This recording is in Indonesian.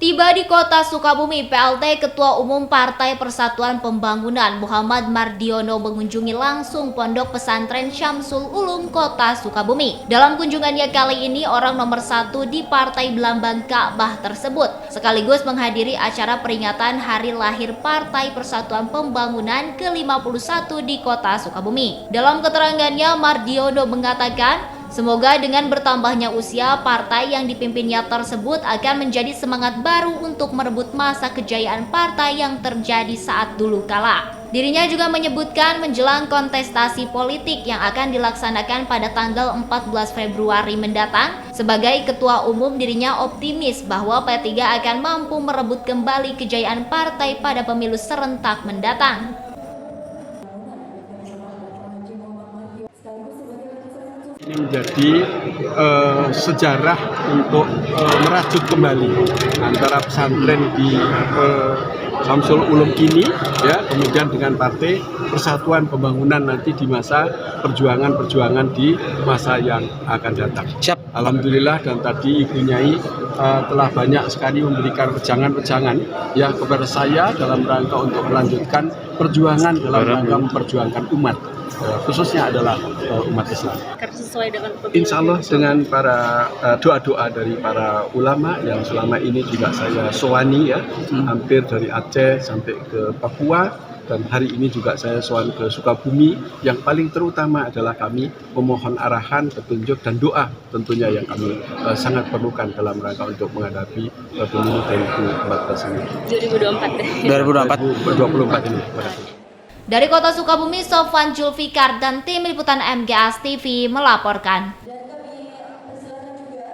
Tiba di kota Sukabumi, PLT Ketua Umum Partai Persatuan Pembangunan Muhammad Mardiono mengunjungi langsung Pondok Pesantren Syamsul Ulum Kota Sukabumi. Dalam kunjungannya kali ini, orang nomor 1 di Partai Belambang Ka'bah tersebut sekaligus menghadiri acara peringatan Hari Lahir Partai Persatuan Pembangunan ke-51 di Kota Sukabumi. Dalam keterangannya, Mardiono mengatakan, semoga dengan bertambahnya usia, partai yang dipimpinnya tersebut akan menjadi semangat baru untuk merebut masa kejayaan partai yang terjadi saat dulu kala. Dirinya juga menyebutkan menjelang kontestasi politik yang akan dilaksanakan pada tanggal 14 Februari mendatang, sebagai ketua umum dirinya optimis bahwa P3 akan mampu merebut kembali kejayaan partai pada pemilu serentak mendatang. Ini menjadi sejarah untuk merajut kembali antara pesantren di Syamsul Ulum ini, ya, kemudian dengan Partai Persatuan Pembangunan nanti di masa perjuangan di masa yang akan datang. Siap. Alhamdulillah, dan tadi Ibu Nyai telah banyak sekali memberikan wejangan-wejangan ya kepada saya dalam rangka untuk melanjutkan perjuangan dalam rangka memperjuangkan umat. Khususnya adalah umat Islam. Sesuai dengan Insya Allah dengan para doa-doa dari para ulama yang selama ini juga saya soani ya, hampir dari Aceh sampai ke Papua, dan hari ini juga saya soan ke Sukabumi. Yang paling terutama adalah kami memohon arahan, petunjuk dan doa tentunya yang kami sangat perlukan dalam rangka untuk menghadapi pemilu 2014 ini. 2024 ini. Dari Kota Sukabumi, Sofwan Julfikar dan tim liputan MGAS TV melaporkan.